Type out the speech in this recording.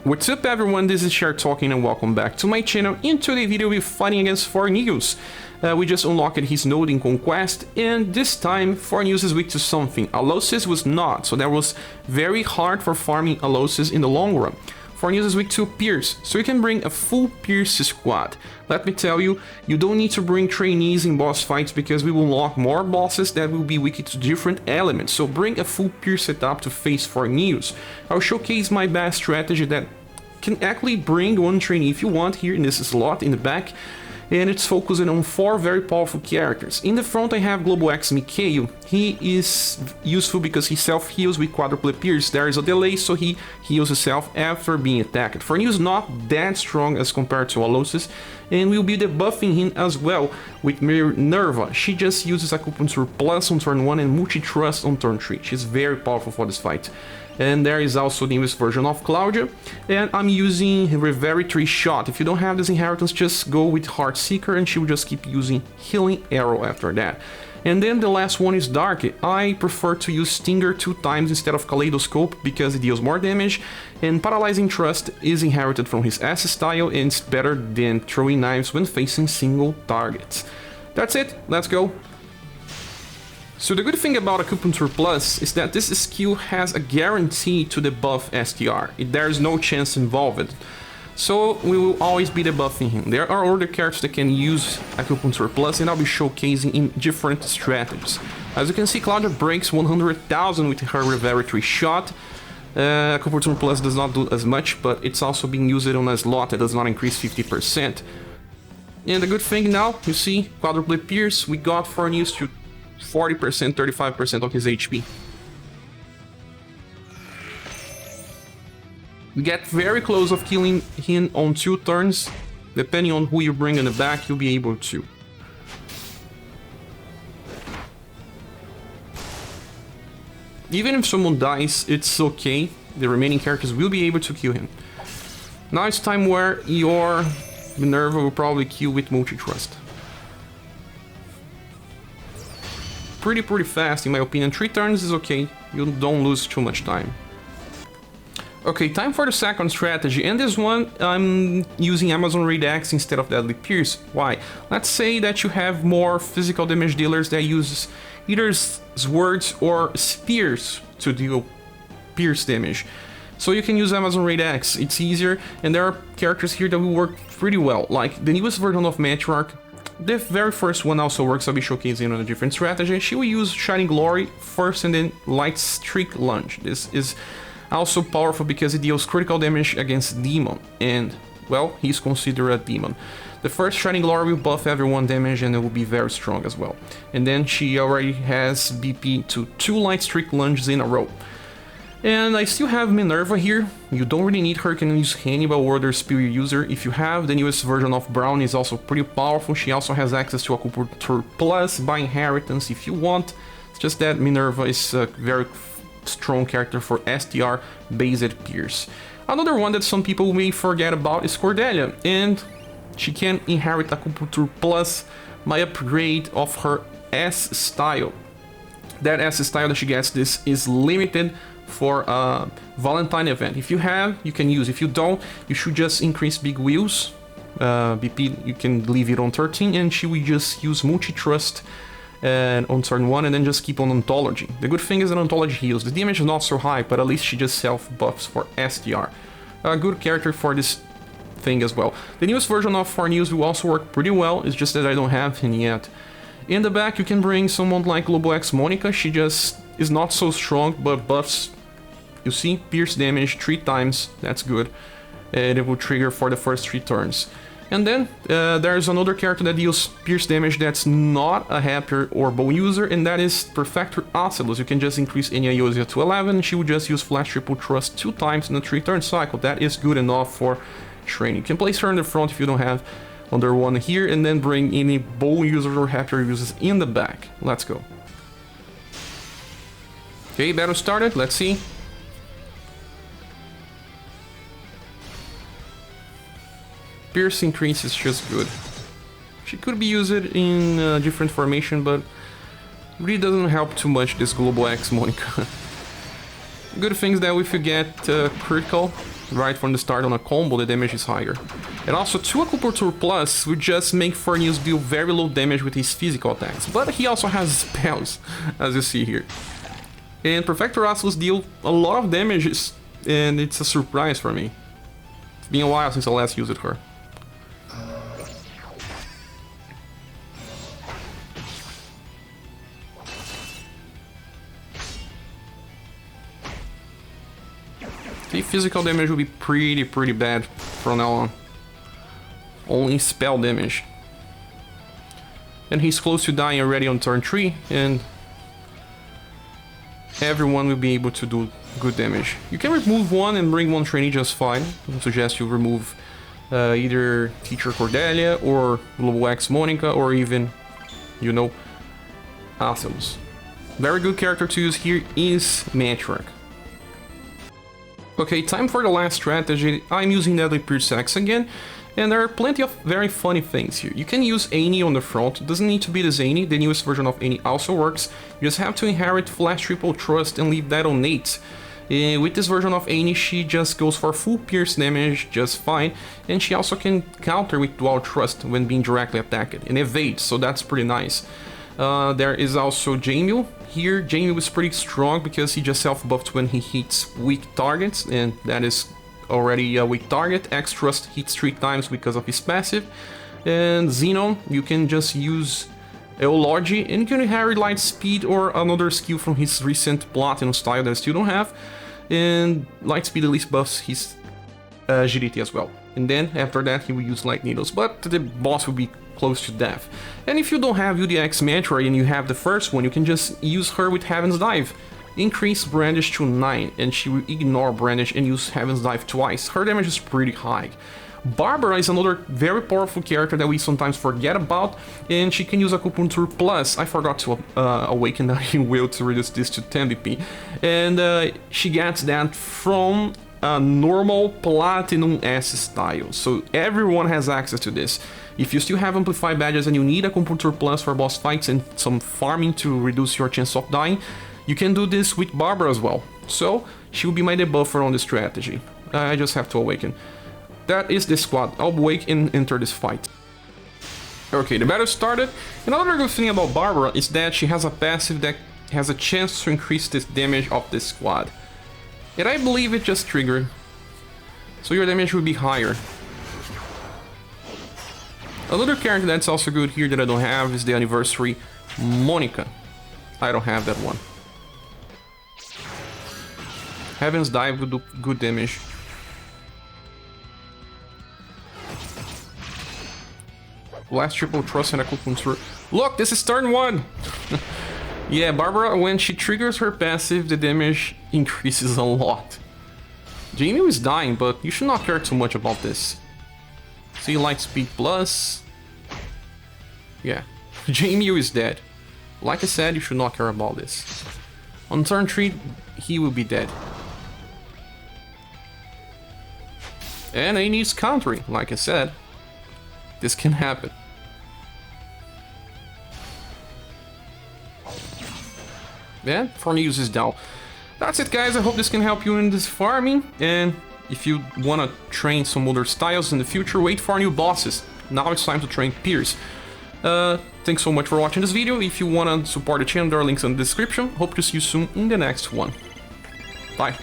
What's up everyone, this is ScherBR talking and welcome back to my channel. In today's video we're fighting against Forneus. We just unlocked his node in Conquest, and this time Forneus is weak to something. Alosis was not, so that was very hard for farming Alosis in the long run. Forneus is weak to Pierce, so you can bring a full Pierce squad. Let me tell you, you don't need to bring trainees in boss fights because we will unlock more bosses that will be weak to different elements. So bring a full Pierce setup to face Forneus. I'll showcase my best strategy that can actually bring one trainee if you want here in this slot in the back. And it's focusing on 4 very powerful characters. In the front I have Global X Mikhail. He is useful because he self-heals with quadruple pierce. There is a delay, so he heals himself after being attacked. Forneus is not that strong as compared to Alosis, and we'll be debuffing him as well with Minerva. She just uses Acupuncture Plus on turn 1 and Multi-Trust on turn 3. She's very powerful for this fight. And there is also the newest version of Claudia, and I'm using Reveritory Shot. If you don't have this inheritance, just go with Heart Seeker and she will just keep using Healing Arrow after that. And then the last one is Dark. I prefer to use Stinger 2 times instead of Kaleidoscope because it deals more damage, and Paralyzing Trust is inherited from his S style and it's better than throwing knives when facing single targets. That's it, let's go. So the good thing about Acupuncture Plus is that this skill has a guarantee to debuff STR. There's no chance involved. So we will always be debuffing him. There are other characters that can use Acupuncture Plus and I'll be showcasing in different strategies. As you can see, Claudia breaks 100,000 with her Reveritory Shot. Acupuncture Plus does not do as much, but it's also being used on a slot that does not increase 50%. And the good thing now, you see, quadruple pierce, we got Forneus to 40%, 35% of his HP. We get very close of killing him on 2 turns. Depending on who you bring in the back, you'll be able to. Even if someone dies, it's okay. The remaining characters will be able to kill him. Now it's time where your Minerva will probably kill with Multi-Trust. Pretty fast in my opinion. 3 turns is okay, you don't lose too much time. Okay, time for the second strategy, and this one I'm using Amazon Raid Axe instead of Deadly Pierce. Why? Let's say that you have more physical damage dealers that use either swords or spears to deal pierce damage. So you can use Amazon Raid Axe, it's easier, and there are characters here that will work pretty well, like the newest version of Matriarch. The very first one also works. I'll be showcasing on a different strategy. She will use Shining Glory first and then Light Streak Lunge. This is also powerful because it deals critical damage against Demon, and, well, he's considered a Demon. The first Shining Glory will buff everyone damage and it will be very strong as well. And then she already has BP to 2 Light Streak Lunges in a row. And I still have Minerva here. You don't really need her, you can use Hannibal or other spear user. If you have, the newest version of Brown is also pretty powerful. She also has access to Acupuncture Plus by inheritance if you want. It's just that Minerva is a very strong character for STR based Pierce. Another one that some people may forget about is Cordelia, and she can inherit Acupuncture Plus by upgrade of her S style. That S style that she gets, this is limited for a Valentine event. If you have, you can use. If you don't, you should just increase Big Wheels. BP, you can leave it on 13, and she will just use Multi-Trust on turn 1 and then just keep on Ontology. The good thing is that Ontology heals. The damage is not so high, but at least she just self-buffs for STR. A good character for this thing as well. The newest version of Forneus will also work pretty well, it's just that I don't have him yet. In the back, you can bring someone like Global X Monica. She just is not so strong, but buffs, you see, pierce damage 3 times, that's good. And it will trigger for the first 3 turns. And then there's another character that deals pierce damage that's not a Happier or Bow user, and that is Perfector Ocelus. You can just increase any Iosia to 11, she will just use Flash Triple Trust 2 times in a 3-turn cycle. That is good enough for training. You can place her in the front if you don't have under one here, and then bring any Bow users or Happier users in the back. Let's go. Okay, battle started, let's see. Pierce increase is just good. She could be used in a different formation, but really doesn't help too much, this Global X Monica. Good thing is that if you get critical, right from the start on a combo, the damage is higher. And also 2 Acupuncture Plus would just make Forneus deal very low damage with his physical attacks, but he also has spells, as you see here. And Perfector Asylus deal a lot of damages, and it's a surprise for me. It's been a while since I last used her. The physical damage will be pretty bad from now on. Only spell damage. And he's close to dying already on turn 3, and everyone will be able to do good damage. You can remove one and bring one trainee just fine. I suggest you remove either Teacher Cordelia or Global X Monica, or even, you know, Asylus. Very good character to use here is Matriarch. Okay, time for the last strategy. I'm using Deadly Pierce Axe again, and there are plenty of very funny things here. You can use Annie on the front, it doesn't need to be the Zany, the newest version of Annie also works. You just have to inherit Flash Triple Trust and leave that on 8. With this version of Annie, she just goes for full pierce damage just fine, and she also can counter with Dual Trust when being directly attacked, and evade, so that's pretty nice. There is also Jamil. Here, Jamil is pretty strong because he just self-buffed when he hits weak targets, and that is already a weak target. X-Trust hits 3 times because of his passive. And Xenon, you can just use Eulogy, and you can inherit Light Speed or another skill from his recent Platinum style that I still don't have. And Light Speed at least buffs his agility as well. And then, after that, he will use Light Needles, but the boss will be close to death. And if you don't have UDX Metroid and you have the first one, you can just use her with Heaven's Dive. Increase Brandish to 9, and she will ignore Brandish and use Heaven's Dive twice. Her damage is pretty high. Barbara is another very powerful character that we sometimes forget about, and she can use Acupuncture Plus. I forgot to awaken that will to reduce this to 10 BP. And she gets that from a normal Platinum S style, so everyone has access to this. If you still have Amplified badges and you need Acupuncture Plus for boss fights and some farming to reduce your chance of dying, you can do this with Barbara as well. So she will be my debuffer on this strategy. I just have to awaken. That is the squad. I'll awake and enter this fight. Okay, the battle started. Another good thing about Barbara is that she has a passive that has a chance to increase the damage of this squad. And I believe it just triggered. So your damage will be higher. Another character that's also good here that I don't have is the Anniversary Monica. I don't have that one. Heaven's Dive will do good damage. Last Triple Trust and Acupuncture. Look, this is turn 1! Yeah, Barbara, when she triggers her passive, the damage increases a lot. Jamie is dying, but you should not care too much about this. See, Light Speed Plus. Yeah, Jamie is dead. Like I said, you should not care about this. On turn 3, he will be dead. And he needs countering, like I said. This can happen. Yeah, Forneus is down. That's it, guys. I hope this can help you in this farming. And if you want to train some other styles in the future, wait for new bosses. Now it's time to train Pierce. Thanks so much for watching this video. If you want to support the channel, there are links in the description. Hope to see you soon in the next one. Bye.